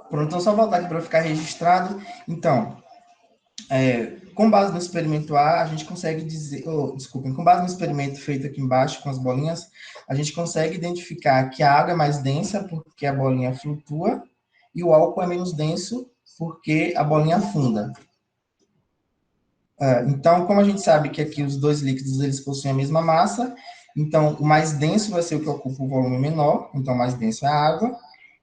Pronto, então só voltar aqui para ficar registrado. Então, com base no experimento A, a gente consegue dizer, desculpem, com base no experimento feito aqui embaixo com as bolinhas, a gente consegue identificar que a água é mais densa porque a bolinha flutua e o álcool é menos denso porque a bolinha afunda. Então, como a gente sabe que aqui os dois líquidos eles possuem a mesma massa, então o mais denso vai ser o que ocupa o volume menor, então o mais denso é a água,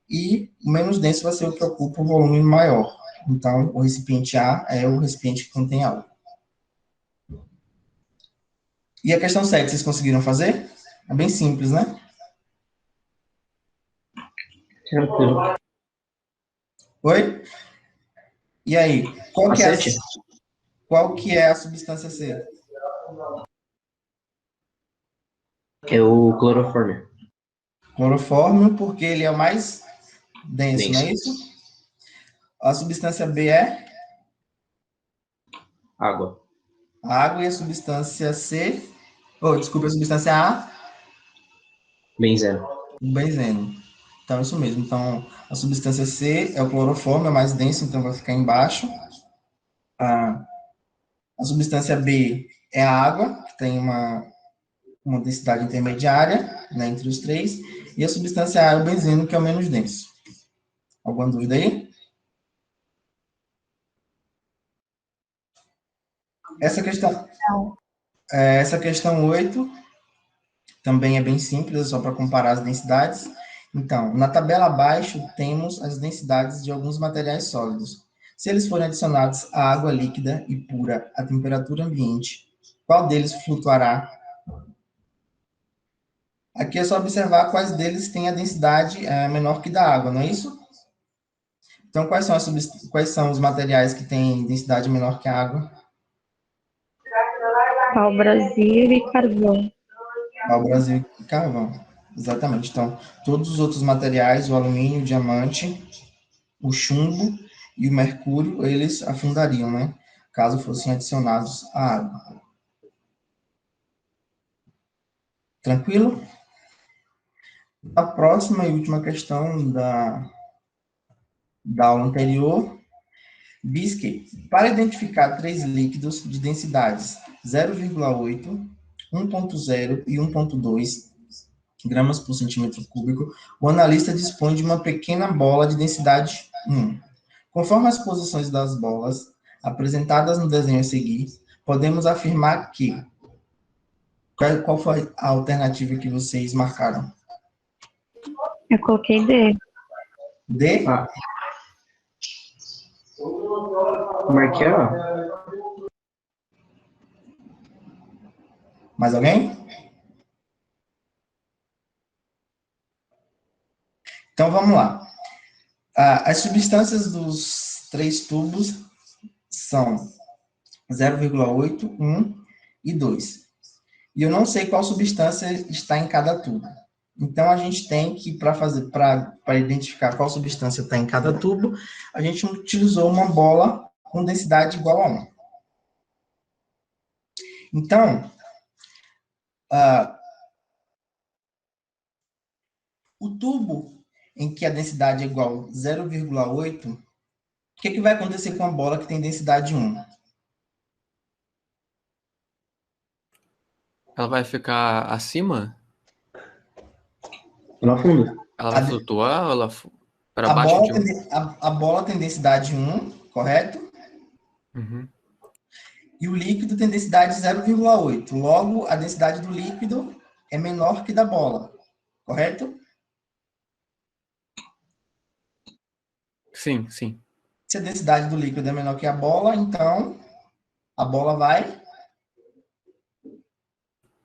e o menos denso vai ser o que ocupa o volume maior. Então, o recipiente A é o recipiente que contém água. E a questão 7, vocês conseguiram fazer? É bem simples, né? Tranquilo. Oi? E aí, Macete? qual que é a substância C? É o clorofórmio. Clorofórmio, porque ele é o mais denso, não Denso. é isso? A substância B é Água. a água e a substância C, desculpa, a substância A, Benzeno. o benzeno. Então, isso mesmo. Então, a substância C é o clorofórmio, é mais denso, então vai ficar embaixo. A substância B é a água, que tem uma densidade intermediária, né, entre os três. E a substância A é o benzeno, que é o menos denso. Alguma dúvida aí? Essa questão, essa questão 8 também é bem simples, é só para comparar as densidades. Então, na tabela abaixo, temos as densidades de alguns materiais sólidos. Se eles forem adicionados à água líquida e pura à temperatura ambiente, qual deles flutuará? Aqui é só observar quais deles têm a densidade menor que da água, não é isso? Então, quais são os materiais que têm densidade menor que a água? Pau-brasil e carvão. Pau-brasil e carvão. Exatamente. Então, todos os outros materiais, o alumínio, o diamante, o chumbo e o mercúrio, eles afundariam, né? Caso fossem adicionados à água. Tranquilo? A próxima e última questão da aula anterior diz que, para identificar três líquidos de densidades 0,8, 1,0 e 1,2 gramas por centímetro cúbico, o analista dispõe de uma pequena bola de densidade 1. Conforme as posições das bolas apresentadas no desenho a seguir, podemos afirmar que... Qual foi a alternativa que vocês marcaram? Eu coloquei D. D? Ah. Marquei A. Mais alguém? Então, vamos lá. As substâncias dos três tubos são 0,8, 1 e 2. E eu não sei qual substância está em cada tubo. Então, a gente tem que, para identificar qual substância está em cada tubo, a gente utilizou uma bola com densidade igual a 1. Então, o tubo em que a densidade é igual a 0,8, o que vai acontecer com a bola que tem densidade 1? Ela vai ficar acima? No fundo. Ela vai flutuar ou ela para A baixo bola, de 1? a bola tem densidade 1, correto? Uhum. E o líquido tem densidade 0,8. Logo, a densidade do líquido é menor que da bola, correto? Sim, sim. Se a densidade do líquido é menor que a bola, então a bola vai...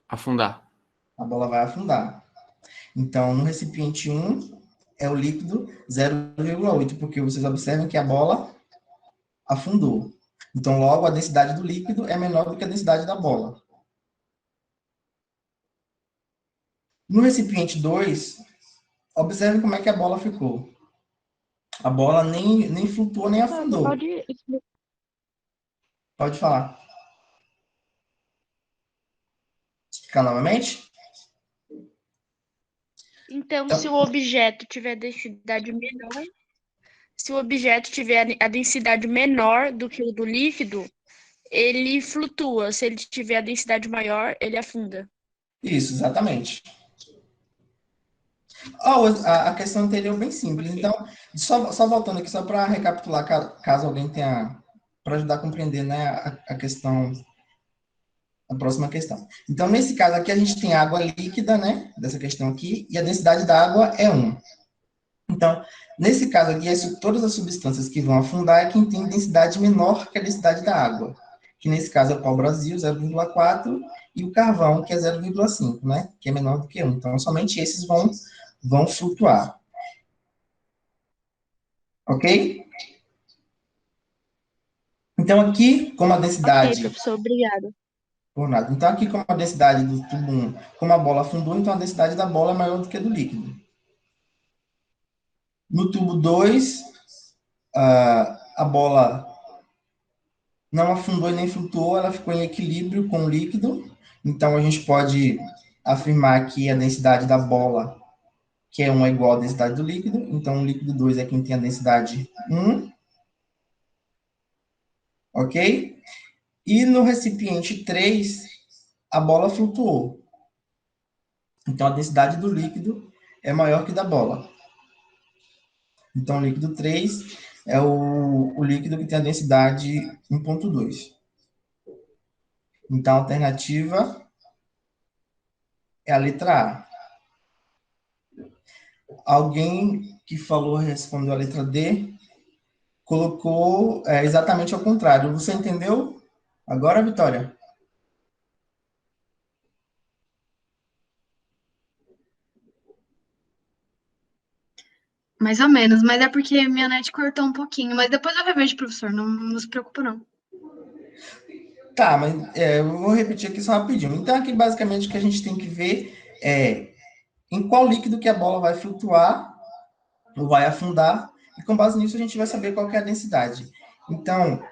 Afundar. A bola vai afundar. Então, no recipiente 1 é o líquido 0,8, porque vocês observam que a bola afundou. Então, logo, a densidade do líquido é menor do que a densidade da bola. No recipiente 2, observe como é que a bola ficou. A bola nem flutuou, nem afundou. Pode explicar. Pode falar. Explicar novamente? Então, se o objeto tiver densidade menor, se o objeto tiver a densidade menor do que o do líquido, ele flutua. Se ele tiver a densidade maior, ele afunda. Isso, exatamente. A questão anterior é bem simples. Então, só voltando aqui, só para recapitular, caso alguém tenha, para ajudar a compreender, né, a questão, a próxima questão. Então, nesse caso aqui, a gente tem água líquida, né, dessa questão aqui, e a densidade da água é 1. Então, nesse caso aqui, todas as substâncias que vão afundar é quem tem densidade menor que a densidade da água, que nesse caso é o pau-brasil, 0,4, e o carvão, que é 0,5, né, que é menor do que 1. Então, somente esses vão flutuar. Ok? Então, aqui, como a Ok, densidade... professor, obrigada. Por nada. Então, aqui, como a densidade do tubo 1, como a bola afundou, então a densidade da bola é maior do que a do líquido. No tubo 2, a bola não afundou e nem flutuou, ela ficou em equilíbrio com o líquido. Então, a gente pode afirmar que a densidade da bola, que é 1, é igual à densidade do líquido. Então, o líquido 2 é quem tem a densidade 1. Ok? E no recipiente 3, a bola flutuou. Então, a densidade do líquido é maior que da bola. Então, o líquido 3 é o líquido que tem a densidade 1,2. Então, a alternativa é a letra A. Alguém que respondeu a letra D, colocou exatamente ao contrário. Você entendeu? Agora, Vitória? Mais ou menos, mas é porque minha net cortou um pouquinho. Mas depois eu revejo, professor, não se preocupa, não. Tá, mas eu vou repetir aqui só rapidinho. Então, aqui, basicamente, o que a gente tem que ver é em qual líquido que a bola vai flutuar ou vai afundar, e com base nisso a gente vai saber qual que é a densidade. Então,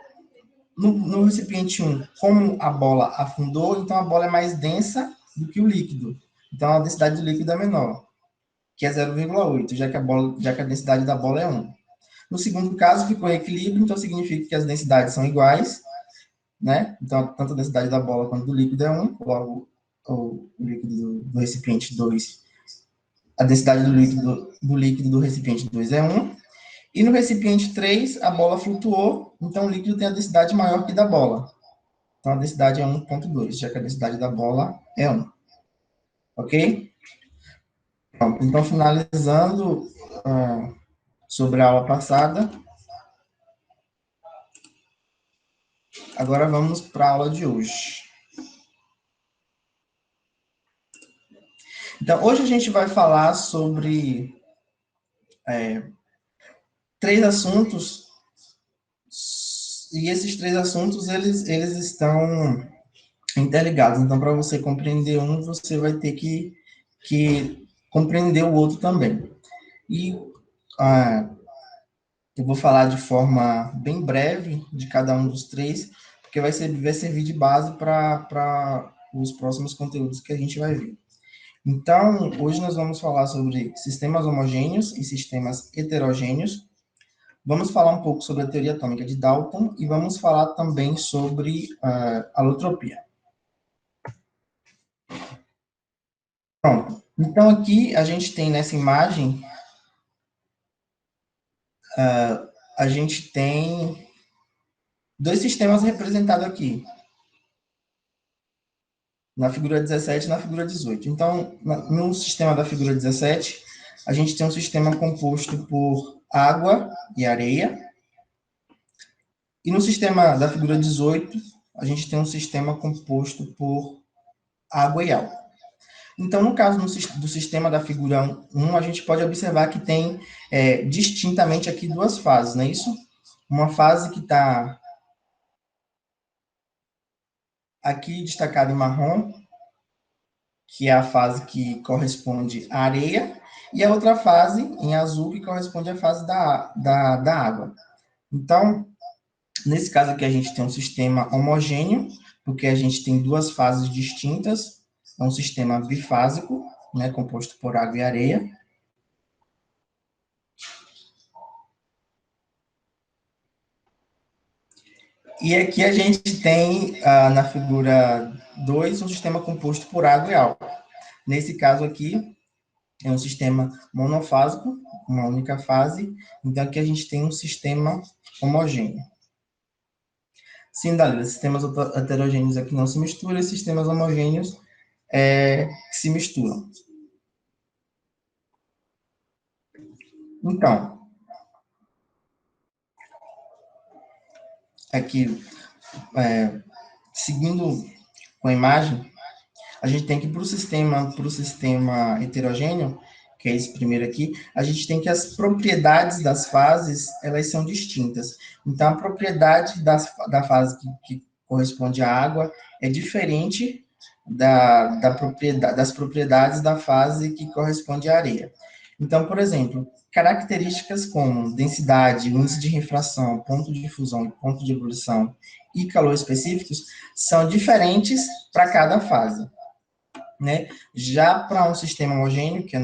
no recipiente 1, como a bola afundou, então a bola é mais densa do que o líquido. Então, a densidade do líquido é menor, que é 0,8, já que a densidade da bola é 1. No segundo caso, ficou em equilíbrio, então significa que as densidades são iguais, né? Então, tanto a densidade da bola quanto do líquido é 1, logo o líquido do recipiente 2, a densidade do líquido do recipiente 2 é 1. E no recipiente 3, a bola flutuou, então o líquido tem a densidade maior que da bola. Então a densidade é 1,2, já que a densidade da bola é 1. Ok? Pronto, então, finalizando sobre a aula passada, agora vamos para a aula de hoje. Então, hoje a gente vai falar sobre 3 assuntos, e esses 3 assuntos, eles estão interligados. Então, para você compreender um, você vai ter que compreender o outro também. E eu vou falar de forma bem breve de cada um dos 3, porque vai servir de base para os próximos conteúdos que a gente vai ver. Então, hoje nós vamos falar sobre sistemas homogêneos e sistemas heterogêneos. Vamos falar um pouco sobre a teoria atômica de Dalton e vamos falar também sobre alotropia. Pronto. Então, aqui a gente tem nessa imagem, a gente tem 2 sistemas representados aqui, na figura 17 e na figura 18. Então, no sistema da figura 17, a gente tem um sistema composto por água e areia, e no sistema da figura 18, a gente tem um sistema composto por água e álcool. Então, no caso do sistema da figura 1, a gente pode observar que tem distintamente aqui 2 fases, não é isso? Uma fase que está aqui destacada em marrom, que é a fase que corresponde à areia, e a outra fase em azul, que corresponde à fase da água. Então, nesse caso aqui, a gente tem um sistema homogêneo, porque a gente tem 2 fases distintas, é um sistema bifásico, né, composto por água e areia. E aqui a gente tem, na figura 2, um sistema composto por água e álcool. Nesse caso aqui, é um sistema monofásico, uma única fase. Então, aqui a gente tem um sistema homogêneo. Sim, Dalila, sistemas heterogêneos aqui não se misturam, e sistemas homogêneos se misturam. Então, aqui, seguindo com a imagem, a gente tem que, para o sistema heterogêneo, que é esse primeiro aqui, a gente tem que as propriedades das fases, elas são distintas. Então, a propriedade da fase que corresponde à água é diferente das propriedades da fase que corresponde à areia. Então, por exemplo, características como densidade, índice de refração, ponto de difusão e ponto de ebulição e calor específicos são diferentes para cada fase, né? Já para um sistema homogêneo, que é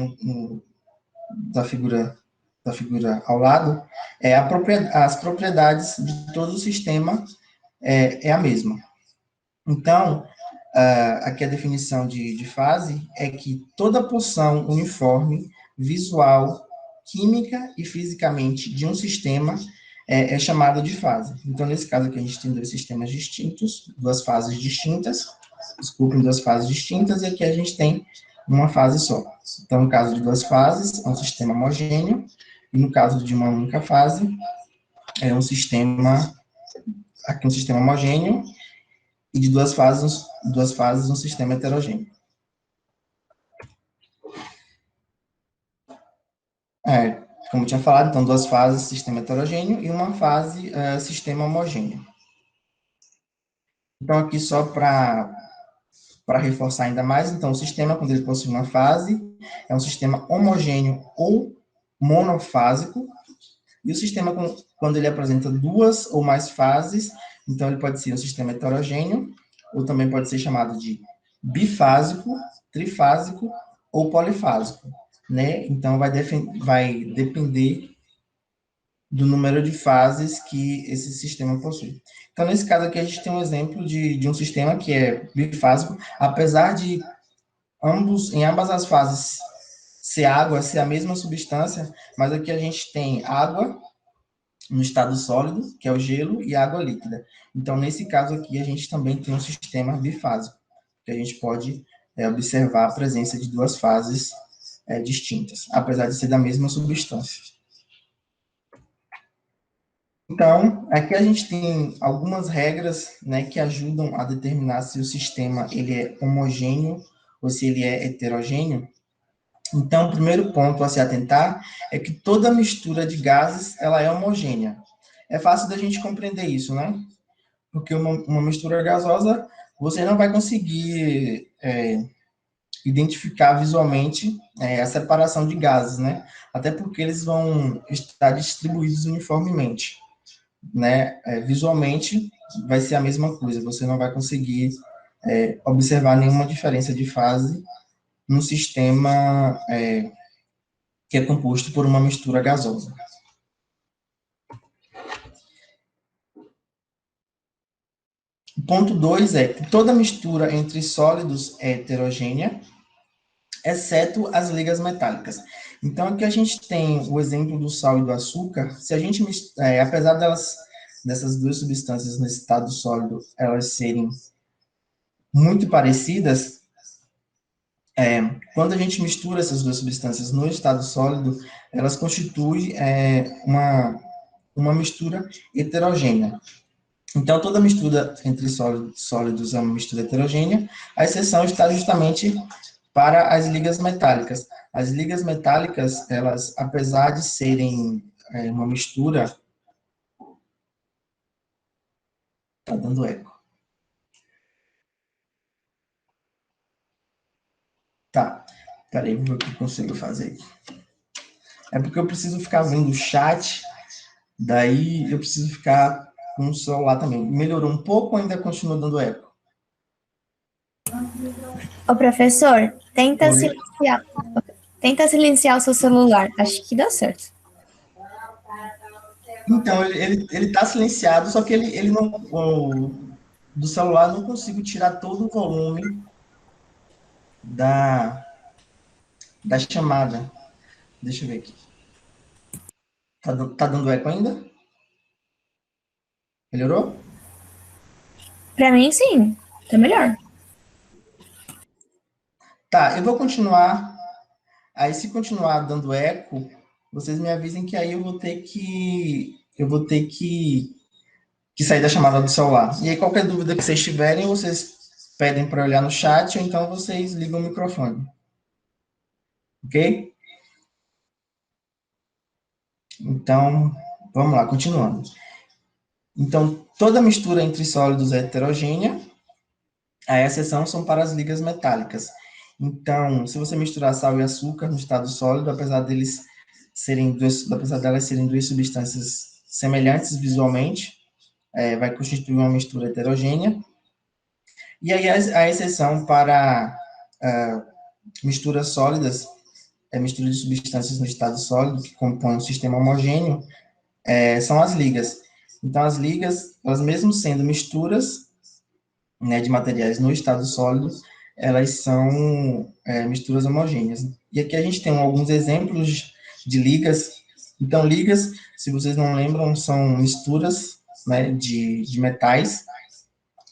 da figura ao lado, as propriedades de todo o sistema é a mesma. Então, aqui a definição de fase é que toda porção uniforme, visual, química e fisicamente de um sistema é chamada de fase. Então, nesse caso aqui, a gente tem dois sistemas distintos, duas fases distintas, e aqui a gente tem uma fase só. Então, no caso de duas fases, é um sistema homogêneo, e no caso de uma única fase, é um sistema homogêneo, e de duas fases, um sistema heterogêneo. Como eu tinha falado, então, duas fases, sistema heterogêneo, e uma fase, sistema homogêneo. Então, aqui só para reforçar ainda mais, então, o sistema, quando ele possui uma fase, é um sistema homogêneo ou monofásico, e o sistema, quando ele apresenta duas ou mais fases, então, ele pode ser um sistema heterogêneo, ou também pode ser chamado de bifásico, trifásico ou polifásico, né? Então, vai depender do número de fases que esse sistema possui. Então, nesse caso aqui, a gente tem um exemplo de um sistema que é bifásico, apesar de em ambas as fases ser água, ser a mesma substância, mas aqui a gente tem água no estado sólido, que é o gelo, e água líquida. Então, nesse caso aqui, a gente também tem um sistema bifásico, que a gente pode observar a presença de duas fases distintas, apesar de ser da mesma substância. Então, aqui a gente tem algumas regras, né, que ajudam a determinar se o sistema ele é homogêneo ou se ele é heterogêneo. Então, o primeiro ponto a se atentar é que toda mistura de gases ela é homogênea. É fácil da gente compreender isso, né? Porque uma mistura gasosa, você não vai conseguir identificar visualmente a separação de gases, né? Até porque eles vão estar distribuídos uniformemente, né? Visualmente vai ser a mesma coisa, você não vai conseguir observar nenhuma diferença de fase no sistema que é composto por uma mistura gasosa. O ponto 2 é que toda mistura entre sólidos é heterogênea, exceto as ligas metálicas. Então, aqui a gente tem o exemplo do sal e do açúcar. Se a gente, apesar dessas duas substâncias no estado sólido, elas serem muito parecidas, quando a gente mistura essas duas substâncias no estado sólido, elas constituem uma mistura heterogênea. Então, toda mistura entre sólidos é uma mistura heterogênea, a exceção está justamente para as ligas metálicas. As ligas metálicas, elas, apesar de serem uma mistura... Está dando eco. Tá, peraí, vou ver o que eu consigo fazer aqui. É porque eu preciso ficar vendo o chat, daí eu preciso ficar com o celular também. Melhorou um pouco ou ainda continua dando eco? Ô, professor, tenta silenciar o seu celular. Acho que dá certo. Então, ele tá silenciado, só que ele não, do celular eu não consigo tirar todo o volume da, da chamada. Deixa eu ver aqui. Tá dando eco ainda? Melhorou? Pra mim, sim. Tá melhor. Tá, eu vou continuar. Aí, se continuar dando eco, vocês me avisem que aí eu vou ter que sair da chamada do celular. E aí, qualquer dúvida que vocês tiverem, vocês pedem para olhar no chat ou então vocês ligam o microfone. Ok? Então, vamos lá, continuando. Então, toda mistura entre sólidos é heterogênea, a exceção são para as ligas metálicas. Então, se você misturar sal e açúcar no estado sólido, apesar delas serem duas substâncias semelhantes visualmente, vai constituir uma mistura heterogênea. E aí a exceção para misturas sólidas, mistura de substâncias no estado sólido, que compõem um sistema homogêneo, são as ligas. Então, as ligas, elas mesmo sendo misturas, né, de materiais no estado sólido, elas são misturas homogêneas. E aqui a gente tem alguns exemplos de ligas. Então, ligas, se vocês não lembram, são misturas, né, de metais.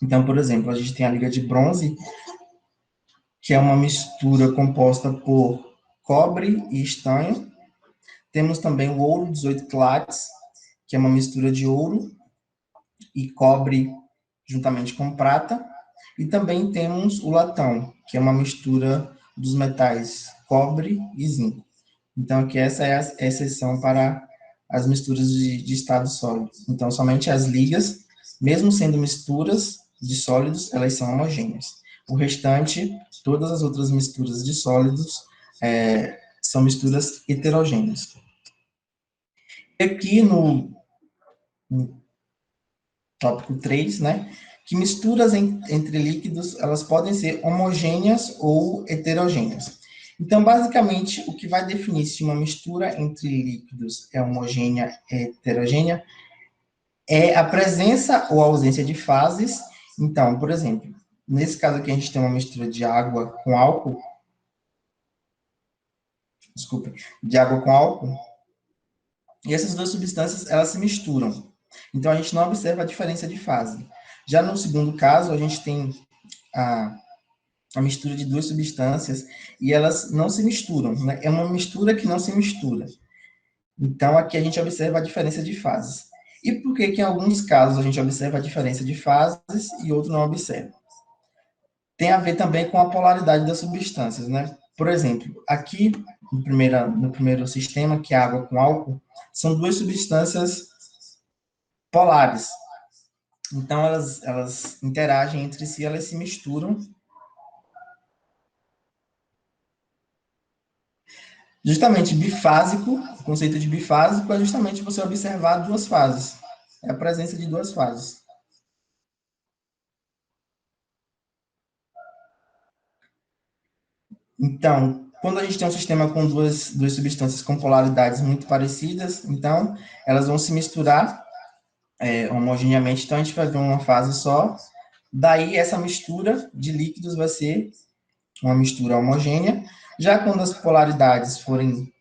Então, por exemplo, a gente tem a liga de bronze, que é uma mistura composta por cobre e estanho. Temos também o ouro 18 quilates, que é uma mistura de ouro e cobre juntamente com prata. E também temos o latão, que é uma mistura dos metais cobre e zinco. Então, aqui essa é a exceção para as misturas de estado sólido. Então, somente as ligas, mesmo sendo misturas de sólidos, elas são homogêneas. O restante, todas as outras misturas de sólidos, são misturas heterogêneas. Aqui no tópico 3, né, que misturas entre líquidos, elas podem ser homogêneas ou heterogêneas. Então, basicamente, o que vai definir se uma mistura entre líquidos é homogênea ou heterogênea é a presença ou ausência de fases. Então, por exemplo, nesse caso aqui a gente tem uma mistura de água com álcool, de água com álcool, e essas duas substâncias, elas se misturam. Então, a gente não observa a diferença de fase. Já no segundo caso, a gente tem a mistura de duas substâncias e elas não se misturam, né? É uma mistura que não se mistura. Então, aqui a gente observa a diferença de fases. E por que que em alguns casos a gente observa a diferença de fases e outros não observa? Tem a ver também com a polaridade das substâncias, né? Por exemplo, aqui no primeiro sistema, que é água com álcool, são duas substâncias polares. Então, elas interagem entre si, elas se misturam. Justamente bifásico, o conceito de bifásico é justamente você observar duas fases. É a presença de duas fases. Então, quando a gente tem um sistema com duas substâncias com polaridades muito parecidas, então, elas vão se misturar homogeneamente, então a gente vai ver uma fase só. Daí, essa mistura de líquidos vai ser uma mistura homogênea. Já quando as polaridades forem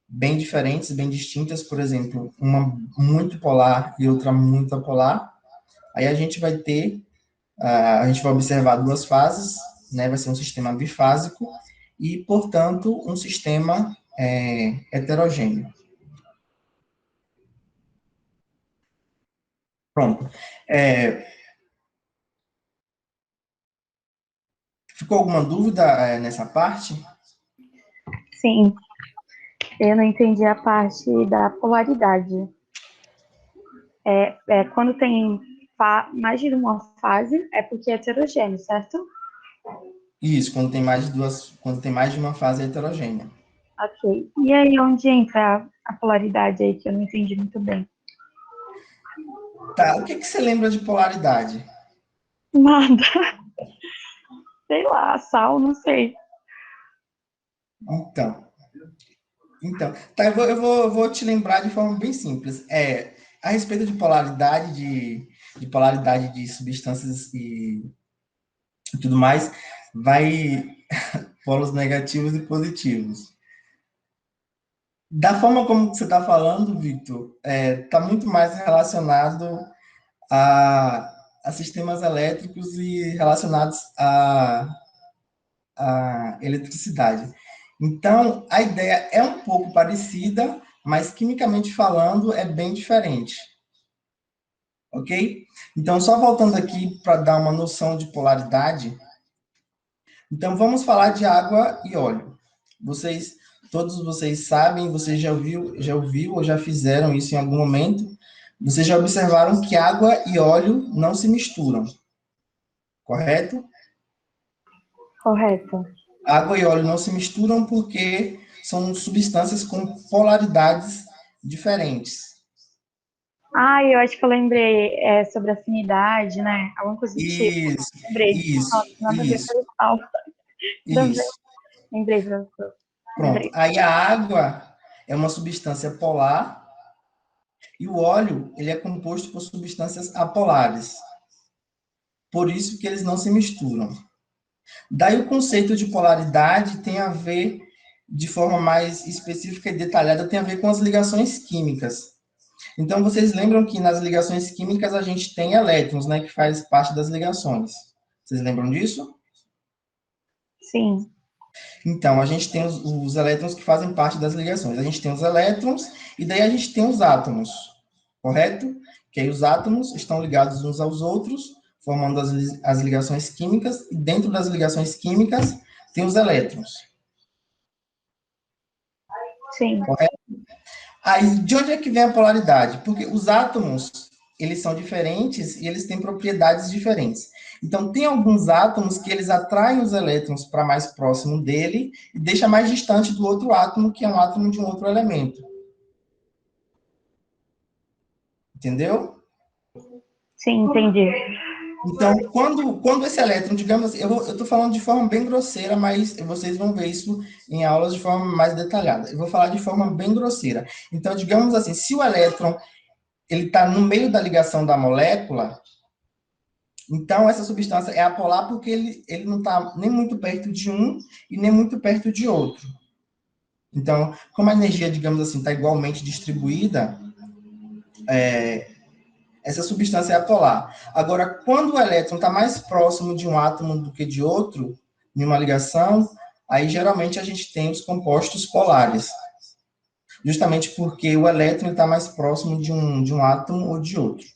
bem diferentes, bem distintas, por exemplo, uma muito polar e outra muito apolar, aí a gente vai observar duas fases, né, vai ser um sistema bifásico e, portanto, um sistema heterogêneo. Pronto. Ficou alguma dúvida nessa parte? Sim, eu não entendi a parte da polaridade. Quando tem mais de uma fase, é porque é heterogêneo, certo? Isso, quando tem mais de uma fase heterogênea. Ok. E aí, onde entra a polaridade aí, que eu não entendi muito bem? Tá, o que você lembra de polaridade? Nada. Sei lá, sal, não sei. Então, tá, eu vou te lembrar de forma bem simples. a respeito de polaridade de substâncias e tudo mais, vai polos negativos e positivos. Da forma como você está falando, Victor, está muito mais relacionado a sistemas elétricos e relacionados à eletricidade. Então, a ideia é um pouco parecida, mas quimicamente falando é bem diferente. Ok? Então, só voltando aqui para dar uma noção de polaridade. Então, vamos falar de água e óleo. Todos vocês sabem, vocês já ouviu ou já fizeram isso em algum momento. Vocês já observaram que água e óleo não se misturam, correto? Correto. Água e óleo não se misturam porque são substâncias com polaridades diferentes. Eu acho que eu lembrei sobre afinidade, né? Alguma coisa do tipo. Isso, Lembrei. isso, Nossa, nada a ver isso, com isso. isso. Lembrei, professor. Pronto. Aí a água é uma substância polar e o óleo, ele é composto por substâncias apolares. Por isso que eles não se misturam. Daí o conceito de polaridade tem a ver, de forma mais específica e detalhada, tem a ver com as ligações químicas. Então, vocês lembram que nas ligações químicas a gente tem elétrons, né, que faz parte das ligações. Vocês lembram disso? Sim. Então, a gente tem os elétrons que fazem parte das ligações. A gente tem os elétrons e daí a gente tem os átomos, correto? Que aí os átomos estão ligados uns aos outros, formando as ligações químicas, e dentro das ligações químicas tem os elétrons. Sim. Correto? Aí, de onde é que vem a polaridade? Porque os átomos, eles são diferentes e eles têm propriedades diferentes. Então, tem alguns átomos que eles atraem os elétrons para mais próximo dele e deixa mais distante do outro átomo, que é um átomo de um outro elemento. Entendeu? Sim, entendi. Então, quando esse elétron, digamos assim, eu estou falando de forma bem grosseira, mas vocês vão ver isso em aulas de forma mais detalhada. Eu vou falar de forma bem grosseira. Então, digamos assim, se o elétron ele está no meio da ligação da molécula, então essa substância é apolar porque ele não está nem muito perto de um e nem muito perto de outro. Então, como a energia, digamos assim, está igualmente distribuída, essa substância é apolar. Agora, quando o elétron está mais próximo de um átomo do que de outro, em uma ligação, aí geralmente a gente tem os compostos polares. Justamente porque o elétron está mais próximo de um átomo ou de outro.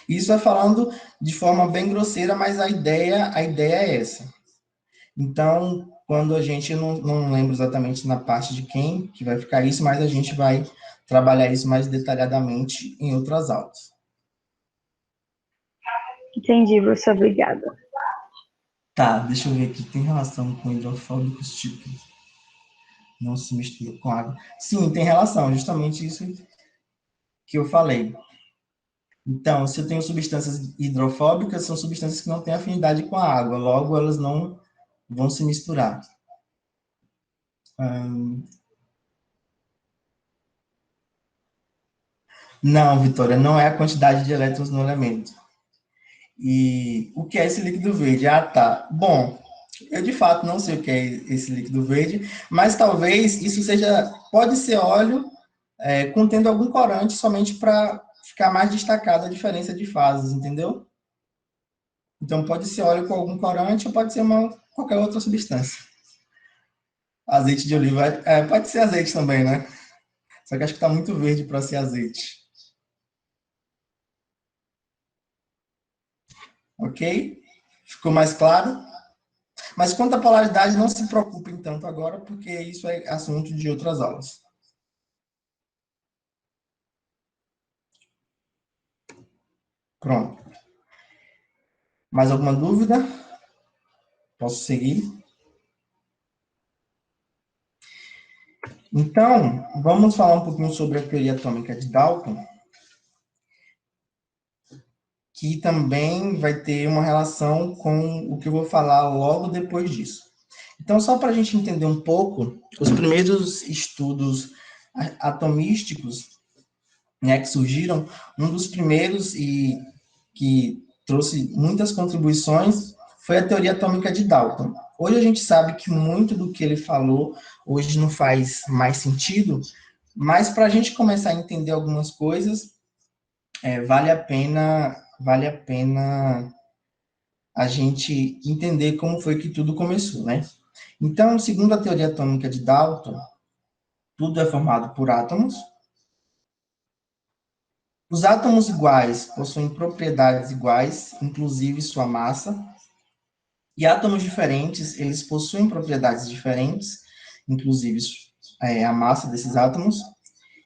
Isso é falando de forma bem grosseira, mas a ideia é essa. Então, quando a gente, não lembro exatamente na parte de quem que vai ficar isso, mas a gente vai trabalhar isso mais detalhadamente em outras aulas. Entendi, professor. Obrigada. Tá, deixa eu ver aqui. Tem relação com hidrofóbicos tipo não se mistura com água. Sim, tem relação, justamente isso que eu falei. Então, se eu tenho substâncias hidrofóbicas, são substâncias que não têm afinidade com a água, logo elas não vão se misturar. Não, Vitória, não é a quantidade de elétrons no elemento. E o que é esse líquido verde? Ah, tá. Bom, eu de fato não sei o que é esse líquido verde, mas talvez isso pode ser óleo contendo algum corante somente para ficar mais destacada a diferença de fases, entendeu? Então pode ser óleo com algum corante ou pode ser qualquer outra substância. Azeite de oliva, pode ser azeite também, né? Só que acho que está muito verde para ser azeite. Ok? Ficou mais claro? Mas quanto à polaridade, não se preocupem tanto agora, porque isso é assunto de outras aulas. Pronto. Mais alguma dúvida? Posso seguir? Então, vamos falar um pouquinho sobre a teoria atômica de Dalton, que também vai ter uma relação com o que eu vou falar logo depois disso. Então, só para a gente entender um pouco, os primeiros estudos atomísticos, né, que surgiram, um dos primeiros e que trouxe muitas contribuições foi a teoria atômica de Dalton. Hoje a gente sabe que muito do que ele falou hoje não faz mais sentido, mas para a gente começar a entender algumas coisas, vale a pena a gente entender como foi que tudo começou, né? Então, segundo a teoria atômica de Dalton, tudo é formado por átomos. Os átomos iguais possuem propriedades iguais, inclusive sua massa. E átomos diferentes, eles possuem propriedades diferentes, inclusive a massa desses átomos.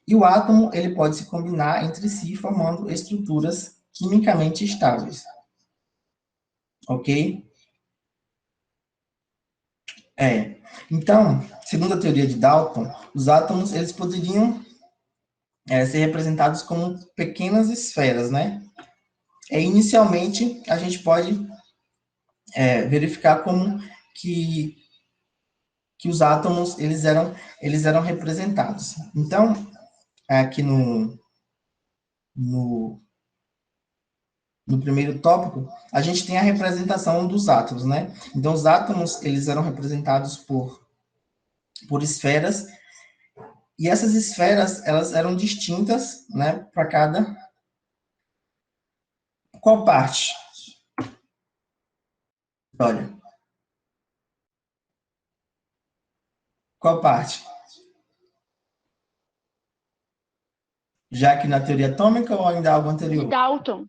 E o átomo, ele pode se combinar entre si, formando estruturas quimicamente estáveis. Ok? Então, segundo a teoria de Dalton, os átomos, eles poderiam ser representados como pequenas esferas, né? Inicialmente, a gente pode verificar como que os átomos, eles eram representados. Então, aqui no primeiro tópico, a gente tem a representação dos átomos, né? Então, os átomos, eles eram representados por esferas, e essas esferas, elas eram distintas, né, para cada... Qual parte? Olha. Qual parte? Já que na teoria atômica ou ainda algo De anterior? Dalton.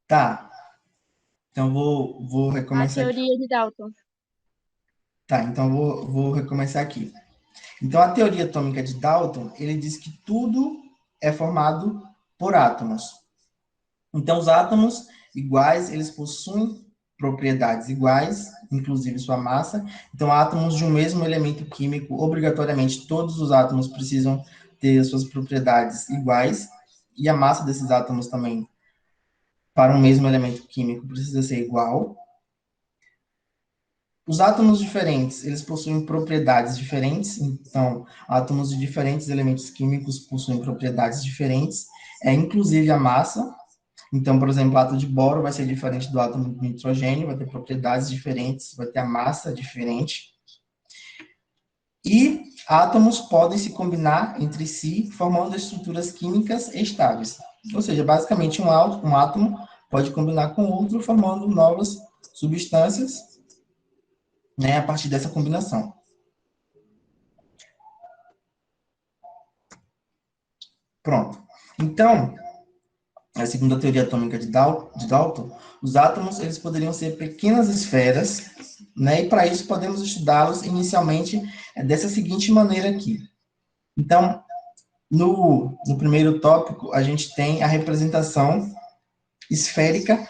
Tá. Então, vou A recomeçar aqui. teoria de Dalton. Tá, então vou recomeçar aqui. Então, a teoria atômica de Dalton, ele diz que tudo é formado por átomos. Então, os átomos iguais, eles possuem propriedades iguais, inclusive sua massa. Então, átomos de um mesmo elemento químico, obrigatoriamente, todos os átomos precisam ter suas propriedades iguais, e a massa desses átomos também, para um mesmo elemento químico, precisa ser igual. Os átomos diferentes, eles possuem propriedades diferentes, então, átomos de diferentes elementos químicos possuem propriedades diferentes, inclusive a massa. Então, por exemplo, o átomo de boro vai ser diferente do átomo de nitrogênio, vai ter propriedades diferentes, vai ter a massa diferente. E átomos podem se combinar entre si, formando estruturas químicas estáveis. Ou seja, basicamente, um átomo pode combinar com outro, formando novas substâncias, né, a partir dessa combinação. Pronto. Então, segundo a teoria atômica de Dalton, os átomos, eles poderiam ser pequenas esferas, né, e para isso podemos estudá-los inicialmente dessa seguinte maneira aqui. Então, no primeiro tópico, a gente tem a representação esférica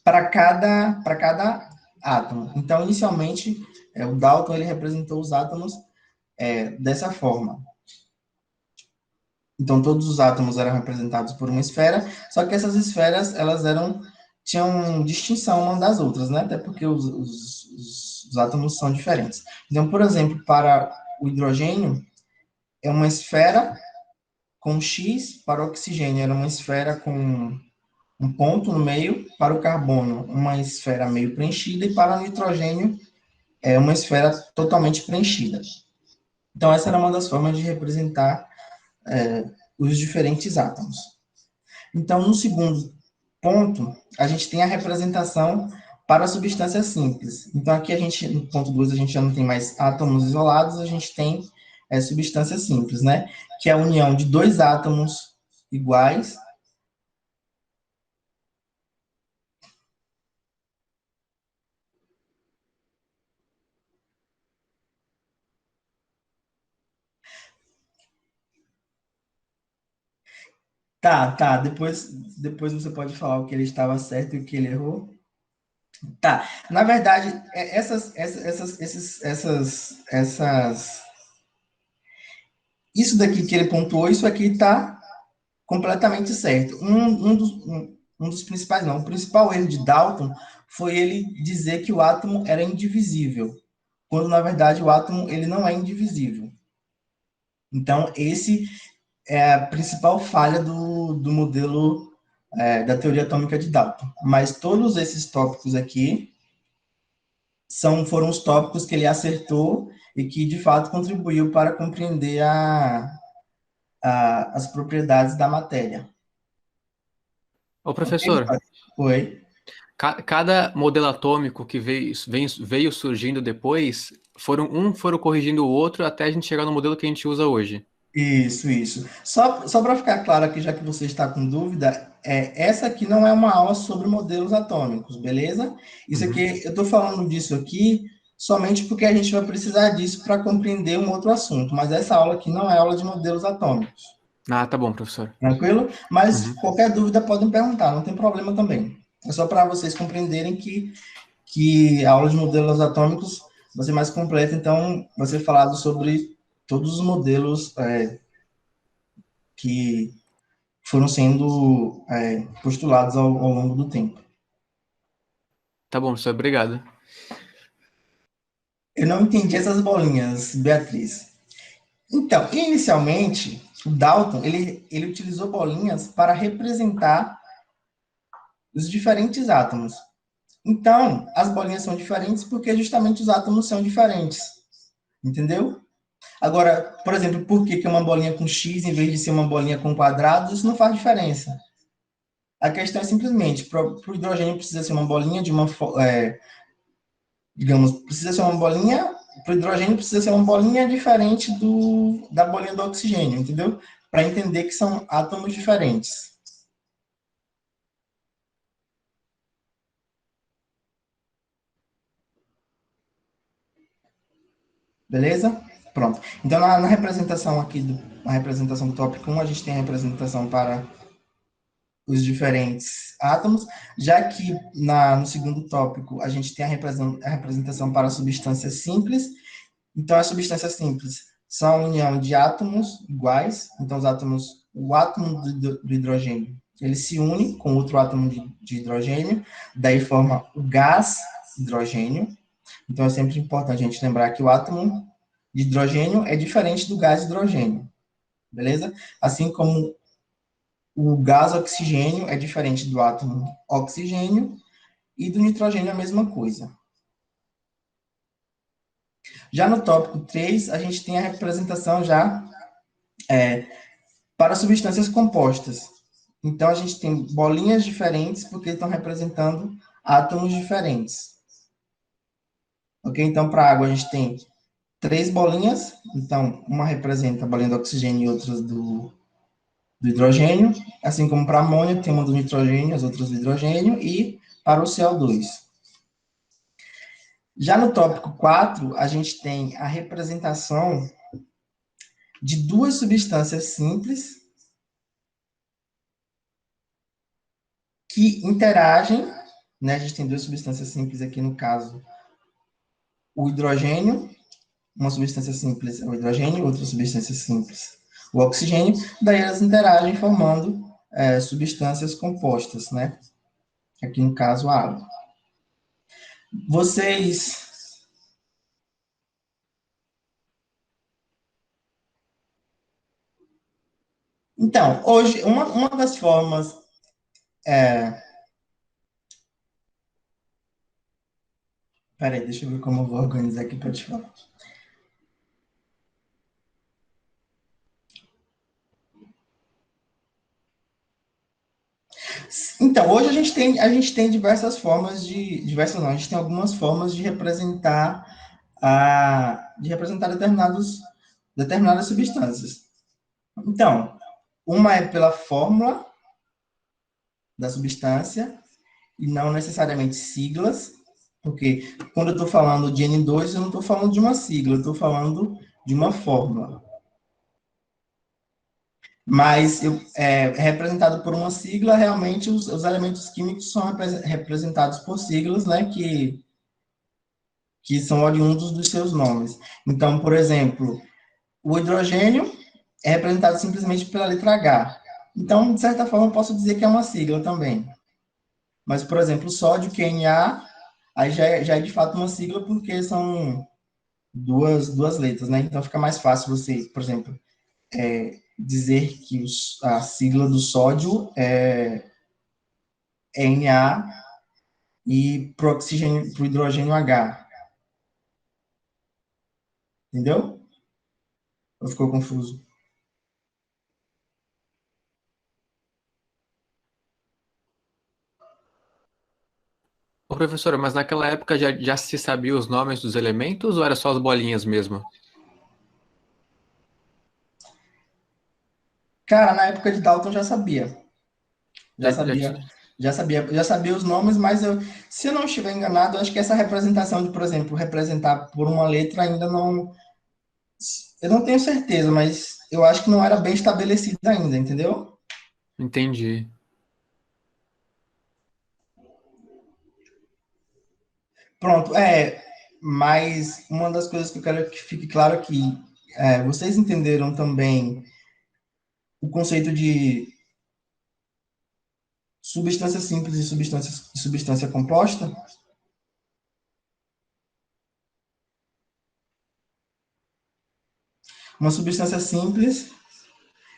para cada átomo. Então, inicialmente, o Dalton, ele representou os átomos dessa forma. Então, todos os átomos eram representados por uma esfera, só que essas esferas, elas tinham distinção uma das outras, né? Até porque os átomos são diferentes. Então, por exemplo, para o hidrogênio, é uma esfera com X, para o oxigênio era uma esfera com um ponto no meio, para o carbono, uma esfera meio preenchida, e para o nitrogênio, é uma esfera totalmente preenchida. Então, essa era uma das formas de representar os diferentes átomos. Então, no segundo ponto, a gente tem a representação para substâncias simples. Então, aqui no ponto 2, a gente já não tem mais átomos isolados, a gente tem substâncias simples, né? Que é a união de dois átomos iguais. Tá. Depois você pode falar o que ele estava certo e o que ele errou. Tá. Na verdade, isso daqui que ele pontuou, isso aqui está completamente certo. Um dos principais, não. O principal erro de Dalton foi ele dizer que o átomo era indivisível, quando, na verdade, o átomo ele não é indivisível. Então, esse é a principal falha do modelo da teoria atômica de Dalton. Mas todos esses tópicos aqui foram os tópicos que ele acertou e que, de fato, contribuiu para compreender as propriedades da matéria. Ô, professor, Oi. cada modelo atômico que veio surgindo depois, foram corrigindo o outro até a gente chegar no modelo que a gente usa hoje. Isso. Só para ficar claro aqui, já que você está com dúvida, essa aqui não é uma aula sobre modelos atômicos, beleza? Isso aqui, eu estou falando disso aqui somente porque a gente vai precisar disso para compreender um outro assunto, mas essa aula aqui não é aula de modelos atômicos. Ah, tá bom, professor. Tranquilo? Mas qualquer dúvida podem perguntar, não tem problema também. É só para vocês compreenderem que a aula de modelos atômicos vai ser mais completa, então vai ser falado sobre todos os modelos que foram sendo postulados ao longo do tempo. Tá bom, professor, obrigado. Eu não entendi essas bolinhas, Beatriz. Então, inicialmente, o Dalton, ele utilizou bolinhas para representar os diferentes átomos. Então, as bolinhas são diferentes porque justamente os átomos são diferentes. Entendeu? Agora, por exemplo, por que uma bolinha com X em vez de ser uma bolinha com quadrado, isso não faz diferença. A questão é simplesmente, para o hidrogênio precisa ser uma bolinha de uma... digamos, precisa ser uma bolinha... Para o hidrogênio precisa ser uma bolinha diferente da bolinha do oxigênio, entendeu? Para entender que são átomos diferentes. Beleza? Pronto. Então, na representação aqui, na representação do tópico 1, a gente tem a representação para os diferentes átomos, já que no segundo tópico a gente tem a representação para substâncias simples. Então, as substâncias simples são a união de átomos iguais. Então, o átomo do hidrogênio, ele se une com outro átomo de hidrogênio, daí forma o gás hidrogênio. Então, é sempre importante a gente lembrar que o átomo de hidrogênio é diferente do gás hidrogênio, beleza? Assim como o gás oxigênio é diferente do átomo oxigênio e do nitrogênio a mesma coisa. Já no tópico 3, a gente tem a representação já para substâncias compostas. Então, a gente tem bolinhas diferentes porque estão representando átomos diferentes. Ok? Então, para a água, a gente tem 3 bolinhas. Então, uma representa a bolinha do oxigênio e outras do hidrogênio. Assim como para a amônia, tem uma do nitrogênio, as outras do hidrogênio. E para o CO2. Já no tópico 4, a gente tem a representação de 2 substâncias simples que interagem, né? A gente tem 2 substâncias simples aqui, no caso, o hidrogênio, uma substância simples é o hidrogênio, outra substância simples o oxigênio, daí elas interagem formando substâncias compostas, né? Aqui no caso, a água. Vocês... Então, hoje, uma das formas... Peraí, deixa eu ver como eu vou organizar aqui para te falar. Então, hoje a gente tem diversas formas diversas não, a gente tem algumas formas de representar determinadas substâncias. Então, uma é pela fórmula da substância, e não necessariamente siglas, porque quando eu estou falando de N2, eu não estou falando de uma sigla, eu estou falando de uma fórmula. Mas é representado por uma sigla, realmente os elementos químicos são representados por siglas, né, que são oriundos dos seus nomes. Então, por exemplo, o hidrogênio é representado simplesmente pela letra H. Então, de certa forma, eu posso dizer que é uma sigla também. Mas, por exemplo, o sódio, QNA, aí já é de fato uma sigla porque são duas letras, né? Então, fica mais fácil você, por exemplo, dizer que a sigla do sódio é Na e para o hidrogênio H. Entendeu? Ou ficou confuso? Ô, professora, mas naquela época já se sabia os nomes dos elementos ou era só as bolinhas mesmo? Cara, na época de Dalton já sabia. Já Já, já sabia. tinha. Já sabia os nomes, mas se eu não estiver enganado, eu acho que essa representação de, por exemplo, representar por uma letra ainda não. Eu não tenho certeza, mas eu acho que não era bem estabelecida ainda, entendeu? Entendi. Pronto, mas uma das coisas que eu quero que fique claro aqui, vocês entenderam também o conceito de substância simples e substância composta? Uma substância simples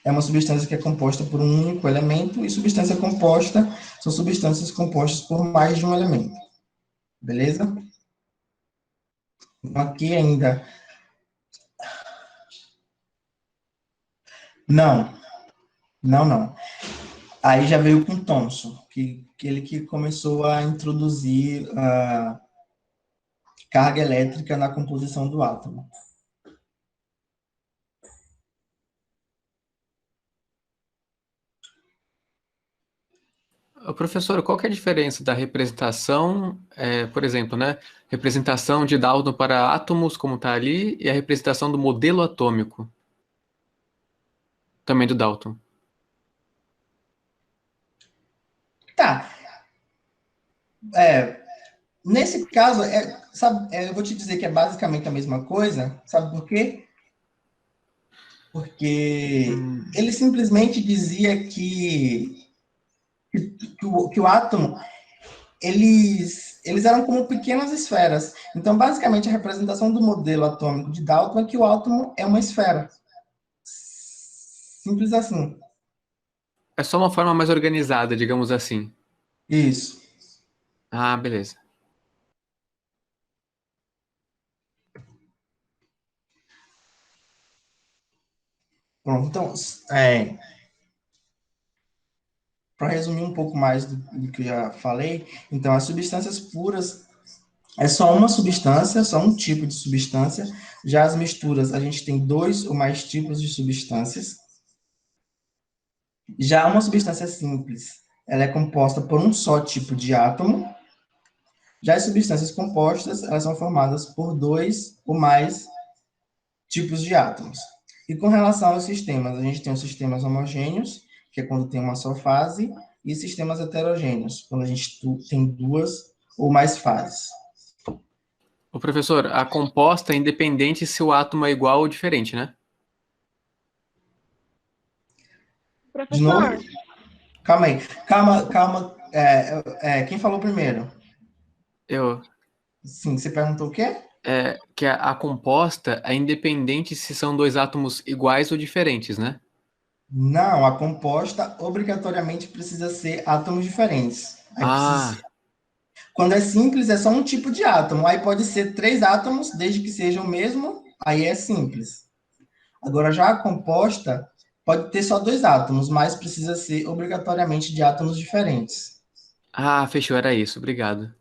é uma substância que é composta por um único elemento, e substância composta são substâncias compostas por mais de um elemento. Beleza? Então, aqui ainda. Não, não. Aí já veio com Thomson, que ele que começou a introduzir a carga elétrica na composição do átomo. Ô, professor, qual que é a diferença da representação, por exemplo, né? Representação de Dalton para átomos, como está ali, e a representação do modelo atômico, também do Dalton. Tá. Nesse caso, sabe, eu vou te dizer que é basicamente a mesma coisa, sabe por quê? Porque ele simplesmente dizia que o átomo, eles eram como pequenas esferas. Então, basicamente, a representação do modelo atômico de Dalton é que o átomo é uma esfera. Simples assim. É só uma forma mais organizada, digamos assim. Isso. Ah, beleza. Pronto, então, para resumir um pouco mais do que eu já falei, então, as substâncias puras é só uma substância, só um tipo de substância. Já as misturas, a gente tem dois ou mais tipos de substâncias. Já uma substância simples, ela é composta por um só tipo de átomo. Já as substâncias compostas, elas são formadas por dois ou mais tipos de átomos. E com relação aos sistemas, a gente tem os sistemas homogêneos, que é quando tem uma só fase, e sistemas heterogêneos, quando a gente tem duas ou mais fases. O professor, a composta é independente se o átomo é igual ou diferente, né? De novo? Professor, Calma aí. Calma. Quem falou primeiro? Eu, Sim, você perguntou o quê? que a composta é independente se são dois átomos iguais ou diferentes, né? Não, a composta obrigatoriamente precisa ser átomos diferentes. Aí precisa. Ah, Quando é simples, é só um tipo de átomo. Aí pode ser três átomos, desde que sejam o mesmo, aí é simples. Agora, já a composta pode ter só dois átomos, mas precisa ser obrigatoriamente de átomos diferentes. fechou, era isso, obrigado.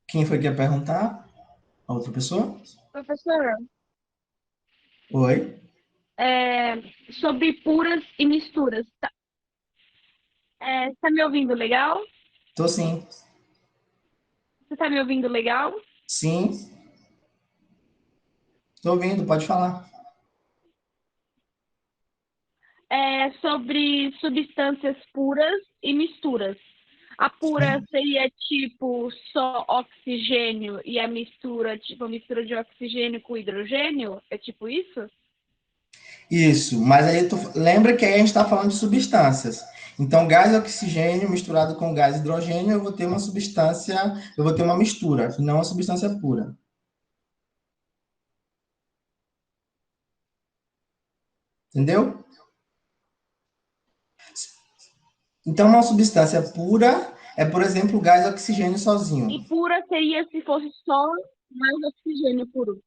Quem foi que ia perguntar? A outra pessoa? professor, Oi? é, sobre puras e misturas. Tá me ouvindo legal? Tô sim. Você tá me ouvindo legal? Sim, tô ouvindo, pode falar. Sobre substâncias puras e misturas. A pura seria tipo só oxigênio e a mistura, tipo a mistura de oxigênio com hidrogênio? É tipo isso? Isso, mas aí lembra que aí a gente está falando de substâncias. Então, gás oxigênio misturado com gás hidrogênio, eu vou ter uma substância, eu vou ter uma mistura, e não uma substância pura. Entendeu? Então, uma substância pura é, por exemplo, o gás oxigênio sozinho. E pura seria se fosse só mais oxigênio puro.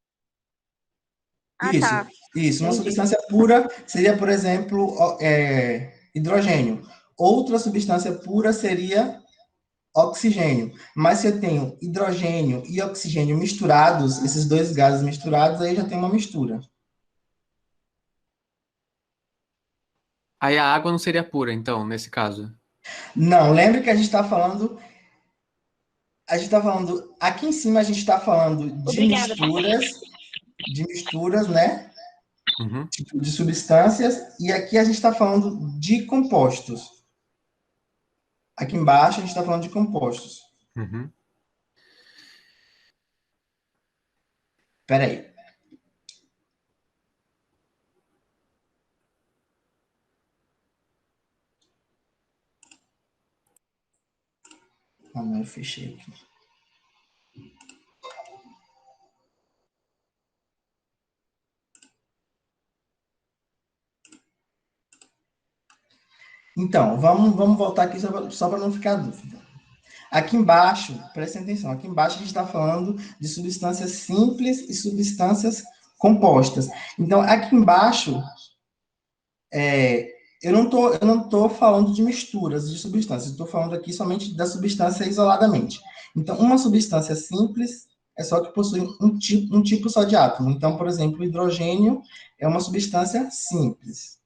Ah, Isso, tá. isso. Uma Entendi. substância pura seria, por exemplo, hidrogênio. Outra substância pura seria oxigênio. Mas se eu tenho hidrogênio e oxigênio misturados, esses dois gases misturados, aí já tem uma mistura. Aí a água não seria pura, então, nesse caso. Não, lembre que a gente está falando, aqui em cima a gente está falando Obrigada. de misturas, né? Uhum. Tipo, de substâncias, e aqui a gente está falando de compostos. Aqui embaixo a gente está falando de compostos. Uhum. Espera aí. Ah, não, eu fechei aqui. Então, vamos voltar aqui só para não ficar dúvida. Aqui embaixo, prestem atenção, aqui embaixo a gente está falando de substâncias simples e substâncias compostas. Então, aqui embaixo, eu não tô falando de misturas de substâncias, estou falando aqui somente da substância isoladamente. Então, uma substância simples é só que possui um tipo só de átomo. Então, por exemplo, o hidrogênio é uma substância simples.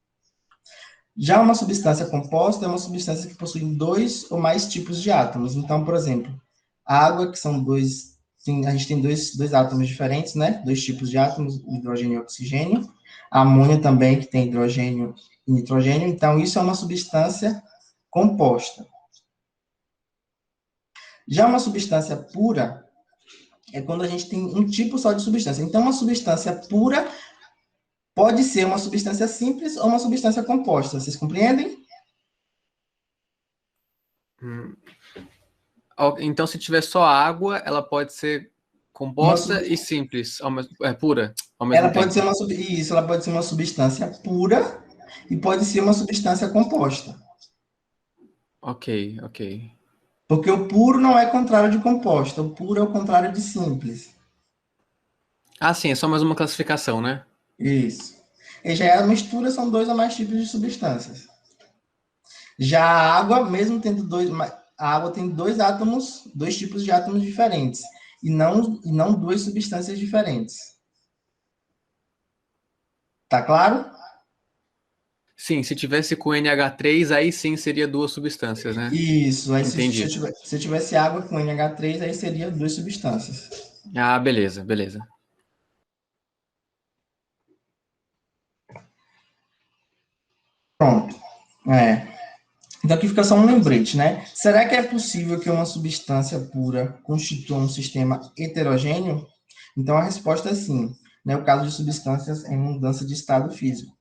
Já uma substância composta é uma substância que possui dois ou mais tipos de átomos. Então, por exemplo, a água, que são a gente tem dois átomos diferentes, né? Dois tipos de átomos, hidrogênio e oxigênio. A amônia também, que tem hidrogênio e nitrogênio. Então, isso é uma substância composta. Já uma substância pura é quando a gente tem um tipo só de substância. Então, uma substância pura pode ser uma substância simples ou uma substância composta. Vocês compreendem? Então, se tiver só água, ela pode ser composta e simples, pura, ao mesmo Ela tempo. pode ser ela pode ser uma substância pura e pode ser uma substância composta. Ok. Porque o puro não é contrário de composta, o puro é o contrário de simples. Ah, sim, é só mais uma classificação, né? Isso. E já a mistura são dois ou mais tipos de substâncias. Já a água, mesmo tendo a água tem dois tipos de átomos diferentes, e não duas substâncias diferentes. Tá claro? Sim, se tivesse com NH3, aí sim seria duas substâncias, né? Isso. Aí Entendi. se tivesse água com NH3, aí seria duas substâncias. Ah, beleza. Pronto. Então aqui fica só um lembrete, né? Será que é possível que uma substância pura constitua um sistema heterogêneo? Então a resposta é sim, né? O caso de substâncias em mudança de estado físico.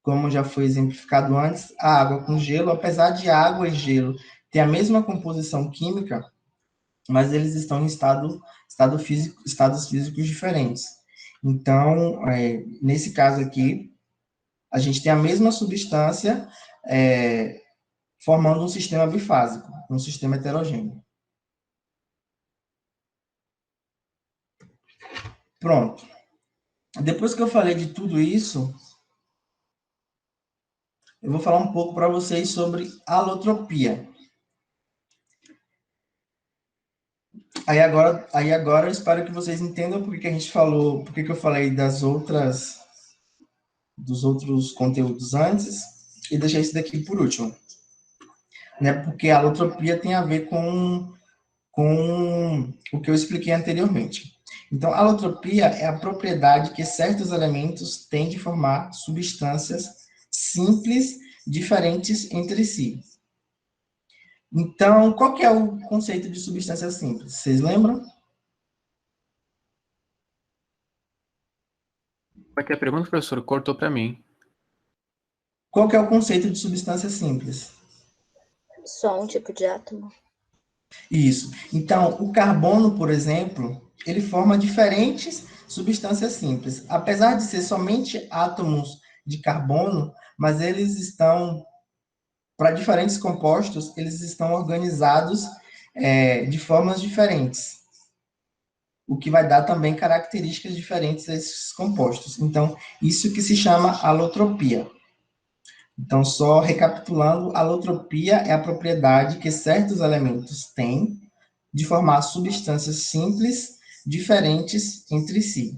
Como já foi exemplificado antes, a água com gelo, apesar de água e gelo ter a mesma composição química, mas eles estão em estados físicos diferentes. Então, nesse caso aqui, a gente tem a mesma substância formando um sistema bifásico, um sistema heterogêneo. Pronto. Depois que eu falei de tudo isso, eu vou falar um pouco para vocês sobre alotropia. Aí agora eu espero que vocês entendam por que a gente falou, por que eu falei dos outros conteúdos antes e deixei esse daqui por último. Né? Porque a alotropia tem a ver com o que eu expliquei anteriormente. Então, a alotropia é a propriedade que certos elementos têm de formar substâncias simples diferentes entre si. Então, qual que é o conceito de substância simples? Vocês lembram? Aqui a pergunta, professor, cortou para mim. Qual que é o conceito de substância simples? Só um tipo de átomo. Isso. Então, o carbono, por exemplo, ele forma diferentes substâncias simples. Apesar de ser somente átomos de carbono, mas eles estão, para diferentes compostos, eles estão organizados de formas diferentes, o que vai dar também características diferentes a esses compostos. Então, isso que se chama alotropia. Então, só recapitulando, alotropia é a propriedade que certos elementos têm de formar substâncias simples diferentes entre si.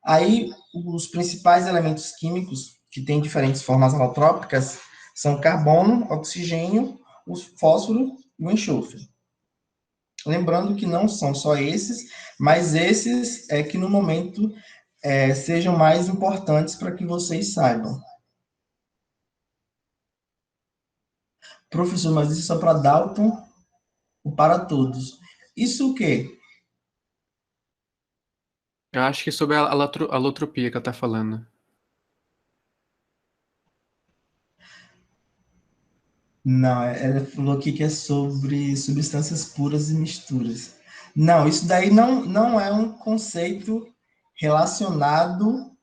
Aí, os principais elementos químicos que têm diferentes formas alotrópicas são carbono, oxigênio, o fósforo e o enxofre. Lembrando que não são só esses, mas esses que no momento sejam mais importantes para que vocês saibam. Professor, mas isso é só para Dalton ou para todos? Isso o quê? Eu acho que é sobre a alotropia que ela está falando. Não, ela falou aqui que é sobre substâncias puras e misturas. Não, isso daí não é um conceito relacionado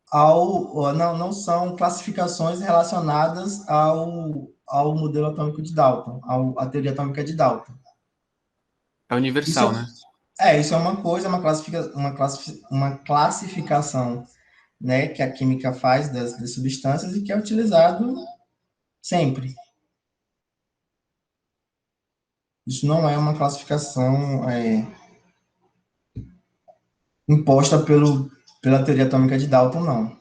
ao... Não são classificações relacionadas ao modelo atômico de Dalton, à teoria atômica de Dalton. É universal, né? Isso é uma coisa, uma classificação, né, que a química faz das substâncias e que é utilizado sempre. Isso não é uma classificação imposta pela teoria atômica de Dalton, não.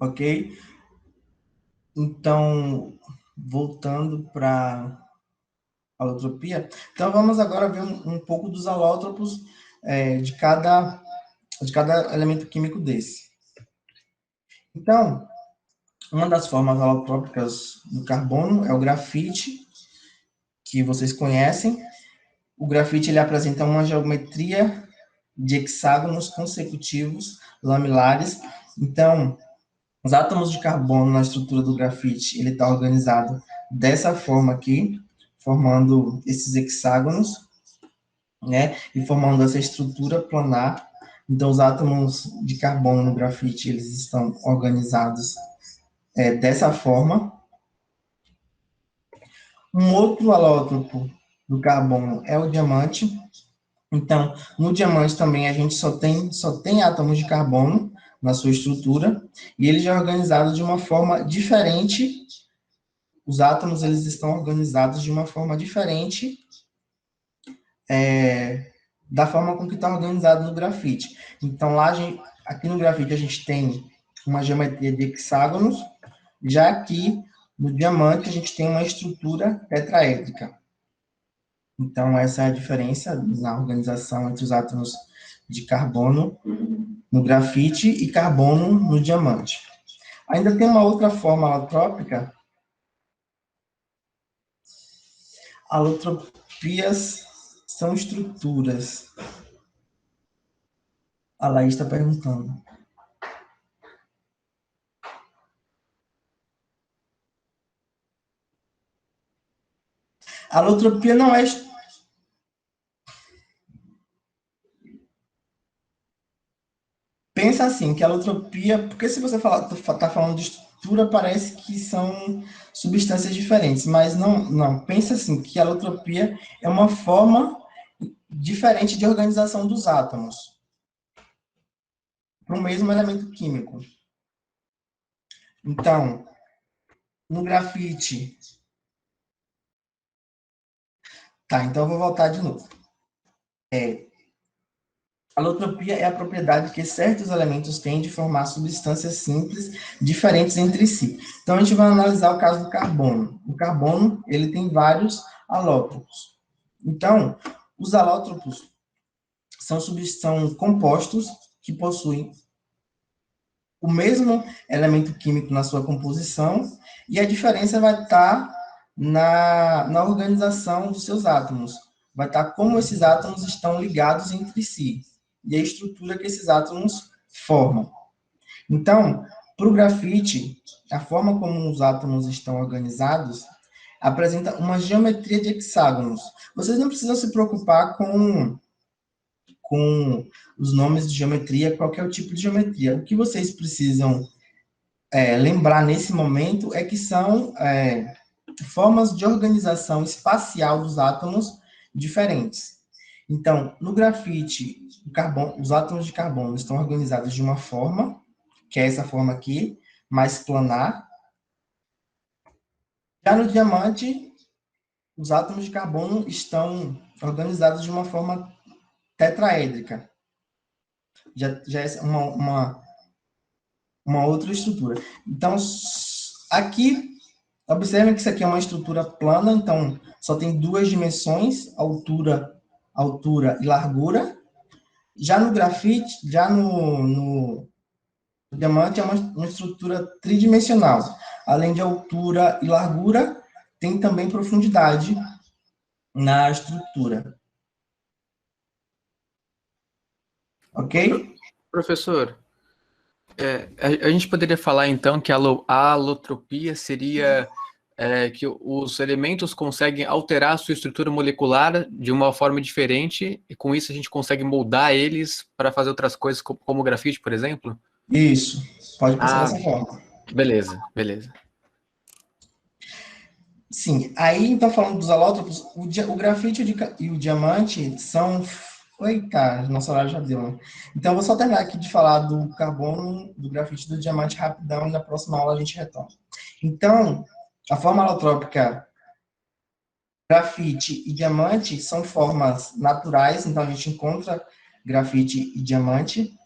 Ok? Então, voltando para a alotropia, então vamos agora ver um pouco dos alótropos de cada elemento químico desse. Então, uma das formas alotrópicas do carbono é o grafite, que vocês conhecem. O grafite ele apresenta uma geometria de hexágonos consecutivos lamilares. Então, os átomos de carbono na estrutura do grafite, ele está organizado dessa forma aqui, formando esses hexágonos, né? E formando essa estrutura planar. Então, os átomos de carbono no grafite, eles estão organizados dessa forma. Um outro alótropo do carbono é o diamante. Então, no diamante também a gente só tem átomos de carbono na sua estrutura, e ele já é organizado de uma forma diferente. Os átomos eles estão organizados de uma forma diferente da forma com que está organizado no grafite. Então, aqui no grafite a gente tem uma geometria de hexágonos, já aqui no diamante a gente tem uma estrutura tetraédrica. Então, essa é a diferença na organização entre os átomos de carbono no grafite e carbono no diamante. Ainda tem uma outra forma alotrópica. Alotropias são estruturas. A Laís está perguntando. Alotropia não é... Pensa assim, que a alotropia... Porque se você está falando de estrutura, parece que são substâncias diferentes, mas não. Pensa assim, que a alotropia é uma forma diferente de organização dos átomos para o mesmo elemento químico. Então, no grafite... Tá, então eu vou voltar de novo. A alotropia é a propriedade que certos elementos têm de formar substâncias simples diferentes entre si. Então, a gente vai analisar o caso do carbono. O carbono, ele tem vários alótropos. Então, os alótropos são compostos que possuem o mesmo elemento químico na sua composição, e a diferença vai estar na organização dos seus átomos. Vai estar como esses átomos estão ligados entre si, e a estrutura que esses átomos formam. Então, para o grafite, a forma como os átomos estão organizados apresenta uma geometria de hexágonos. Vocês não precisam se preocupar com com os nomes de geometria, qualquer tipo de geometria. O que vocês precisam lembrar nesse momento é que são formas de organização espacial dos átomos diferentes. Então, no grafite, os átomos de carbono estão organizados de uma forma, que é essa forma aqui, mais planar. Já no diamante, os átomos de carbono estão organizados de uma forma tetraédrica. Já é uma outra estrutura. Então, aqui, observem que isso aqui é uma estrutura plana, então só tem duas dimensões, altura e largura. Já no grafite, já no diamante é uma estrutura tridimensional. Além de altura e largura, tem também profundidade na estrutura. Ok? Professor, a gente poderia falar, então, que a alotropia seria que os elementos conseguem alterar a sua estrutura molecular de uma forma diferente, e com isso a gente consegue moldar eles para fazer outras coisas, como o grafite, por exemplo? Isso, pode pensar dessa forma. Beleza. Sim, aí, então, falando dos alótropos, o grafite e o diamante são... Eita, nosso horário já deu, né? Então, eu vou só terminar aqui de falar do carbono, do grafite e do diamante rapidão, e na próxima aula a gente retoma. Então, a forma alotrópica grafite e diamante são formas naturais, então a gente encontra grafite e diamante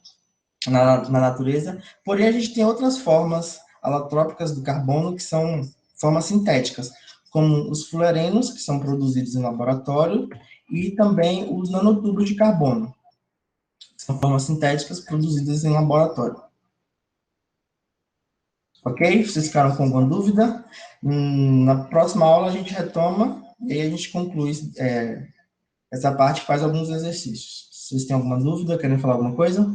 na natureza, porém a gente tem outras formas alotrópicas do carbono que são formas sintéticas, como os fluorenos, que são produzidos em laboratório, e também os nanotubos de carbono, que são formas sintéticas produzidas em laboratório. Ok? Vocês ficaram com alguma dúvida? Na próxima aula a gente retoma, e aí a gente conclui essa parte e faz alguns exercícios. Vocês têm alguma dúvida? Querem falar alguma coisa?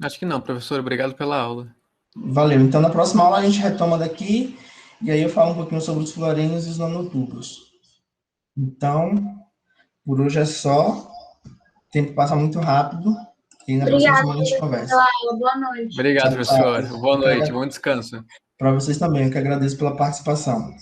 Acho que não, professor. Obrigado pela aula. Valeu. Então, na próxima aula a gente retoma daqui, e aí eu falo um pouquinho sobre os fluorenos e os nanotubos. Então, por hoje é só. O tempo passa muito rápido, e na próxima semana a gente conversa. Pela aula. Boa noite. Obrigado, Tchau, tchau. professor. Boa noite, bom descanso. Para vocês também, eu que agradeço pela participação.